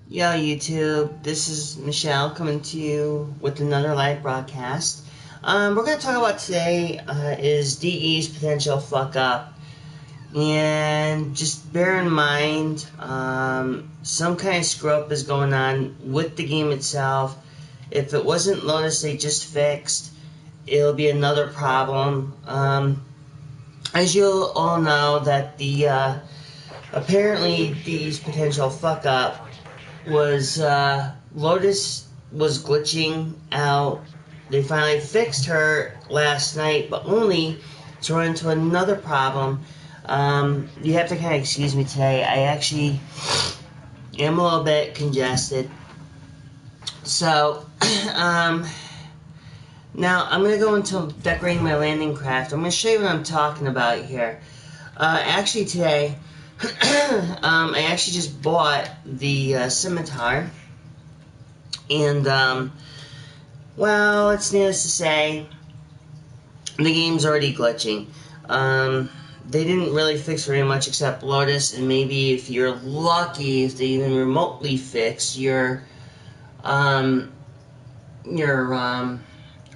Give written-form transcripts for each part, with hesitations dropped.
Yo, YouTube, this is Michelle coming to you with another live broadcast. We're going to talk about today is DE's potential fuck up. And just bear in mind, some kind of screw up is going on with the game itself. If it wasn't Lotus they just fixed, it'll be another problem. As you all know, that the apparently DE's potential fuck up was Lotus was glitching out. They finally fixed her last night, but only to run into another problem. You have to kind of excuse me today. I actually am a little bit congested. So, now I'm going to go into decorating my landing craft. I'm going to show you what I'm talking about here. Actually today, I actually just bought the scimitar, and well, it's needless to say, the game's already glitching. They didn't really fix very much except Lotus, and maybe if you're lucky, if they even remotely fix your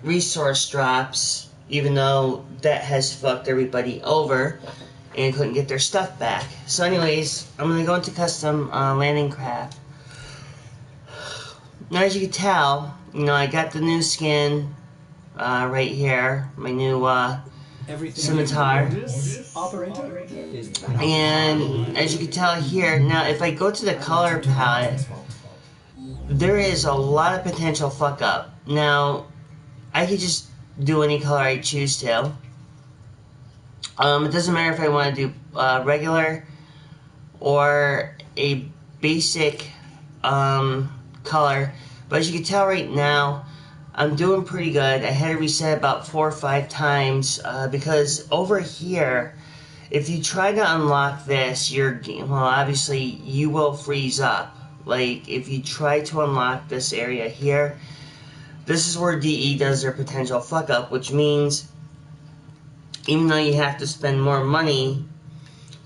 resource drops, even though that has fucked everybody over and couldn't get their stuff back. So anyways, I'm going to go into custom landing craft. Now as you can tell, I got the new skin right here, my new scimitar. And as you can tell here, now if I go to the color palette, there is a lot of potential fuck up. Now, I could just do any color I choose to. It doesn't matter if I want to do regular or a basic color. But as you can tell right now, I'm doing pretty good. I had to reset about 4 or 5 times because over here, if you try to unlock this, obviously you will freeze up. Like, if you try to unlock this area here, this is where DE does their potential fuck up, which means even though you have to spend more money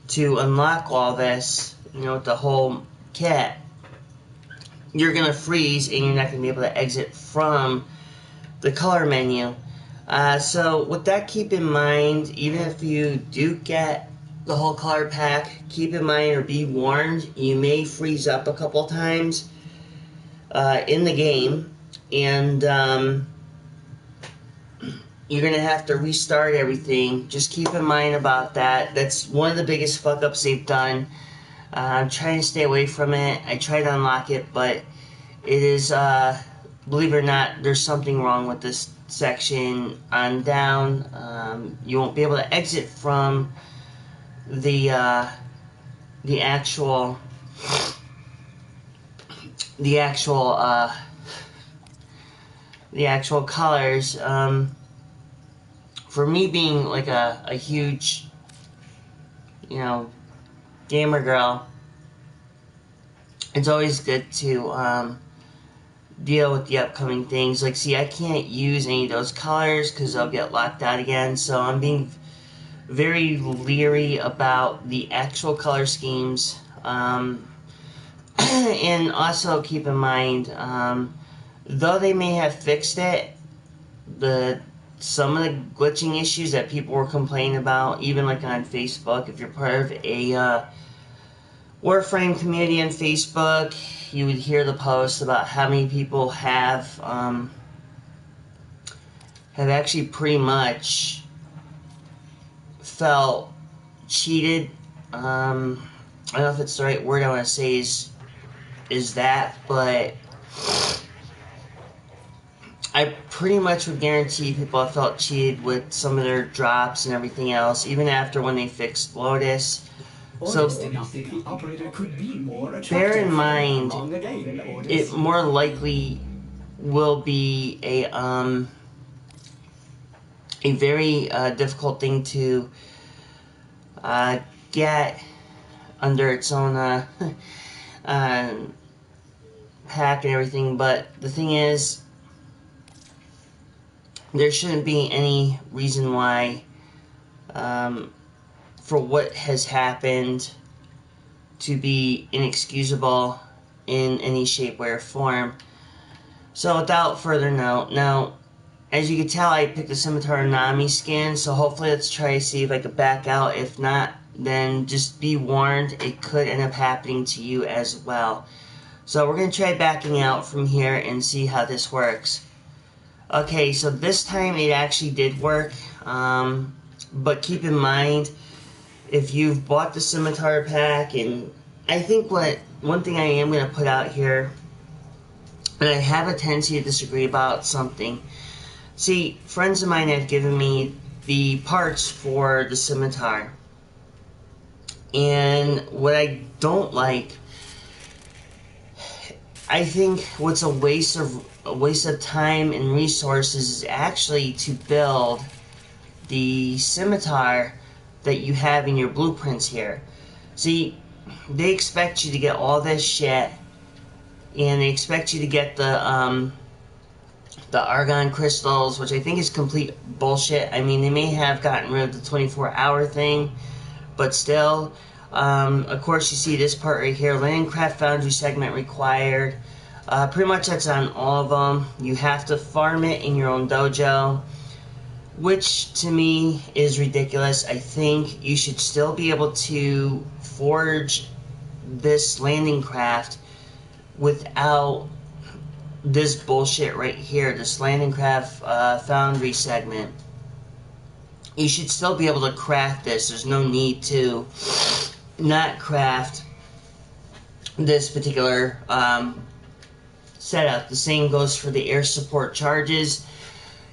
to unlock all this, with the whole kit, you're going to freeze and you're not going to be able to exit from the color menu. So with that, keep in mind, even if you do get the whole color pack, keep in mind or be warned, you may freeze up a couple times in the game, and you're going to have to restart everything. Just keep in mind about that. That's one of the biggest fuck-ups they've done. I'm trying to stay away from it. I try to unlock it, but it is, believe it or not, there's something wrong with this section on down. You won't be able to exit from the actual colors. For me being like a huge, gamer girl, it's always good to deal with the upcoming things. Like, see, I can't use any of those colors because I'll get locked out again, so I'm being very leery about the actual color schemes. And also keep in mind, though they may have fixed it, some of the glitching issues that people were complaining about, even like on Facebook, if you're part of a Warframe community on Facebook, you would hear the posts about how many people have actually pretty much felt cheated. I don't know if it's the right word I want to say is that, but I pretty much would guarantee people have felt cheated with some of their drops and everything else, even after when they fixed Lotus. So, bear in mind, it more likely will be a very difficult thing to get under its own hack and everything, but the thing is, there shouldn't be any reason why for what has happened to be inexcusable in any shape, way, or form. So without further note, now, as you can tell, I picked the Scimitar Nami skin, so hopefully let's try to see if I can back out. If not, then just be warned, it could end up happening to you as well. So we're going to try backing out from here and see how this works. Okay, so this time it actually did work, but keep in mind, if you've bought the Scimitar pack, and I think one thing I am going to put out here, and I have a tendency to disagree about something. See, friends of mine have given me the parts for the Scimitar, and what I don't like, I think what's a waste of time and resources is actually to build the Scimitar that you have in your blueprints here. See, they expect you to get all this shit, and they expect you to get the Argon crystals, which I think is complete bullshit. I mean, they may have gotten rid of the 24-hour thing, but still. Of course, you see this part right here, Landing Craft Foundry segment required. Pretty much that's on all of them. You have to farm it in your own dojo, which to me is ridiculous. I think you should still be able to forge this landing craft without this bullshit right here, this Landing Craft Foundry segment. You should still be able to craft this. There's no need to not craft this particular setup. The same goes for the air support charges.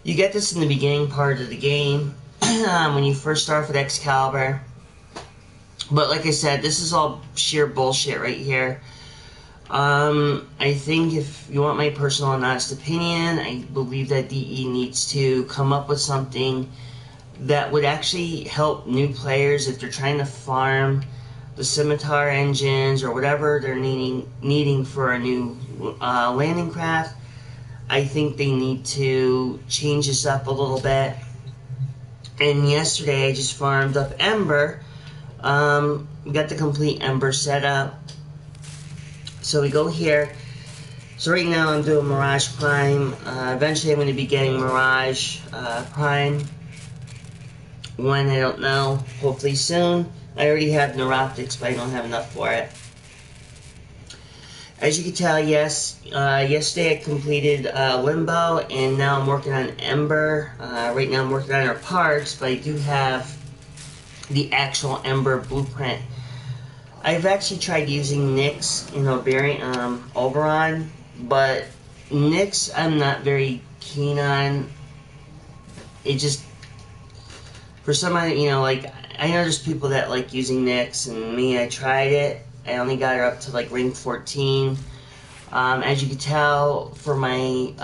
You get this in the beginning part of the game when you first start with Excalibur. But like I said, this is all sheer bullshit right here. I think if you want my personal and honest opinion, I believe that DE needs to come up with something that would actually help new players if they're trying to farm the Scimitar engines or whatever they're needing for a new landing craft. I think they need to change this up a little bit. And yesterday I just farmed up Ember. Got the complete Ember setup. So we go here. So right now I'm doing Mirage Prime. Eventually I'm going to be getting Mirage Prime. When, I don't know. Hopefully soon. I already have Neuroptics, but I don't have enough for it. As you can tell, yes, yesterday I completed Limbo, and now I'm working on Ember. Right now I'm working on her parts, but I do have the actual Ember blueprint. I've actually tried using Nyx in Oberon, but Nyx I'm not very keen on. It just, for some reason, you know, like, I know there's people that like using Nyx, and me, I tried it. I only got her up to like rank 14. As you can tell, for my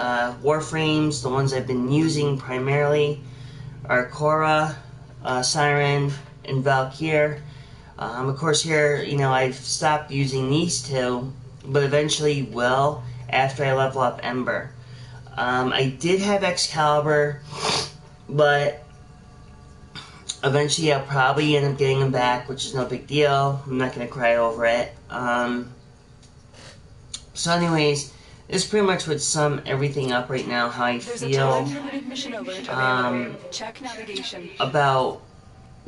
Warframes, the ones I've been using primarily are Korra, Siren, and Valkyr. Of course here, you know, I've stopped using these two, but eventually will after I level up Ember. I did have Excalibur, but eventually I'll probably end up getting them back, which is no big deal. I'm not going to cry over it. So anyways, this pretty much would sum everything up right now, how I feel about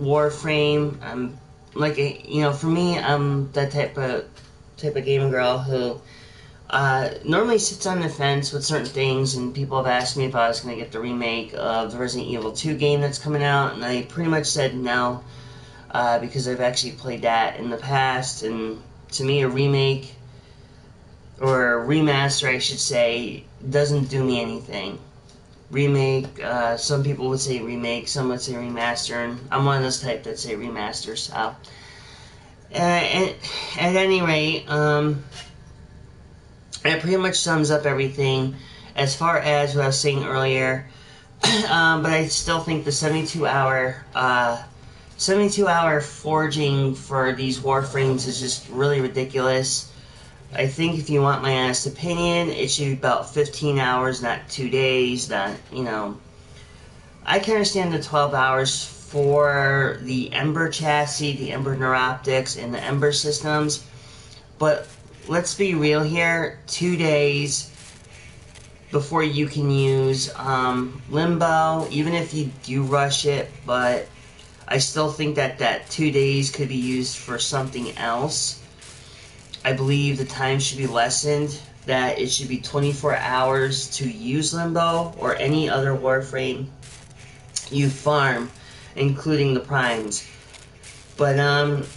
Warframe. Like, you know, for me, I'm that type of gaming girl who normally sits on the fence with certain things, and people have asked me if I was going to get the remake of the Resident Evil 2 game that's coming out, and I pretty much said no, because I've actually played that in the past, and to me a remake, or a remaster I should say, doesn't do me anything. Remake, some people would say remake, some would say remaster, and I'm one of those type that say remaster, so. At any rate, it pretty much sums up everything as far as what I was saying earlier. But I still think the 72-hour forging for these Warframes is just really ridiculous. I think if you want my honest opinion, it should be about 15 hours, not 2 days. That, you know, I can understand the 12 hours for the Ember chassis, the Ember Neuroptics, and the Ember systems, but let's be real here. 2 days before you can use Limbo, even if you do rush it, but I still think that 2 days could be used for something else. I believe the time should be lessened, that it should be 24 hours to use Limbo or any other Warframe you farm, including the primes. But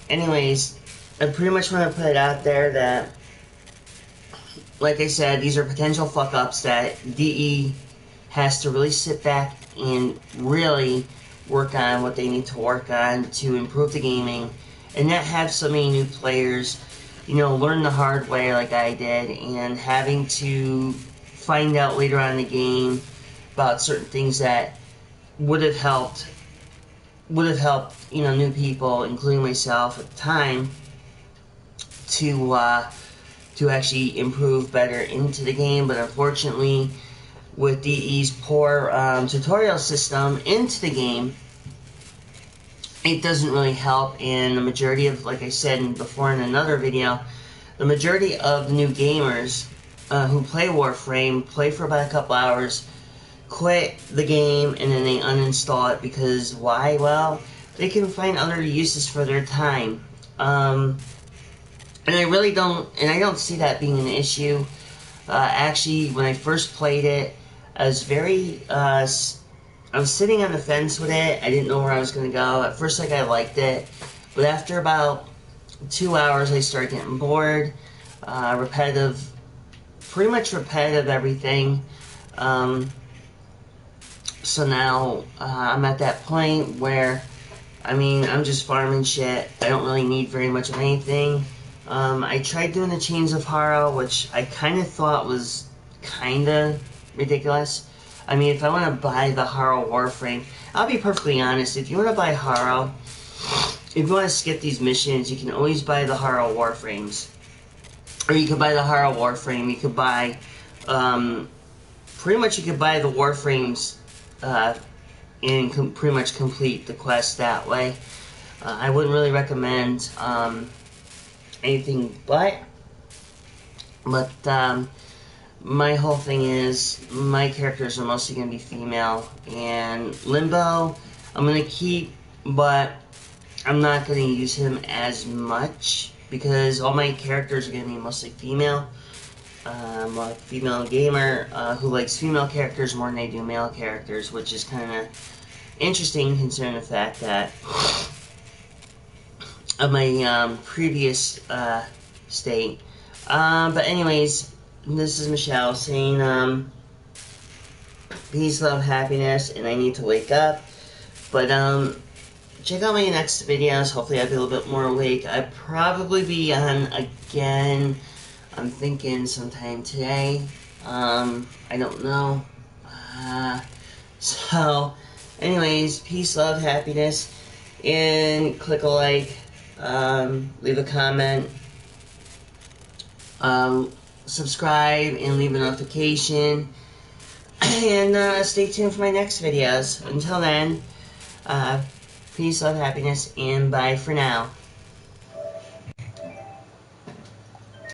anyways, I pretty much want to put it out there that, like I said, these are potential fuck-ups that DE has to really sit back and really work on what they need to work on to improve the gaming, and not have so many new players, you know, learn the hard way like I did, and having to find out later on in the game about certain things that would have helped, you know, new people, including myself at the time, to actually improve better into the game. But unfortunately, with DE's poor tutorial system into the game, it doesn't really help. And the majority of, like I said before in another video, the majority of the new gamers who play Warframe play for about a couple hours, quit the game, and then they uninstall it. Because why? Well, they can find other uses for their time. And I really don't, and I don't see that being an issue. Actually, when I first played it, I was I was sitting on the fence with it. I didn't know where I was going to go. At first, like, I liked it, but after about 2 hours, I started getting bored. Repetitive, pretty much repetitive everything. So now, I'm at that point where, I mean, I'm just farming shit. I don't really need very much of anything. I tried doing the Chains of Haro, which I kind of thought was kind of ridiculous. I mean, if I want to buy the Haro Warframe, I'll be perfectly honest, if you want to buy Haro, if you want to skip these missions, you can always buy the Haro Warframes. Or you could buy the Haro Warframe, you could buy, pretty much you could buy the Warframes, and pretty much complete the quest that way. I wouldn't really recommend, anything but my whole thing is, my characters are mostly going to be female, and Limbo I'm going to keep, but I'm not going to use him as much, because all my characters are going to be mostly female. I'm a female gamer who likes female characters more than they do male characters, which is kind of interesting considering the fact that of my previous state. But anyways, this is Michelle saying peace, love, happiness, and I need to wake up. But check out my next videos. Hopefully I'll be a little bit more awake. I'll probably be on again, I'm thinking sometime today. I don't know. So anyways, peace, love, happiness, and click a like, leave a comment, subscribe, and leave a notification, and stay tuned for my next videos. Until then, peace, love, happiness, and bye for now.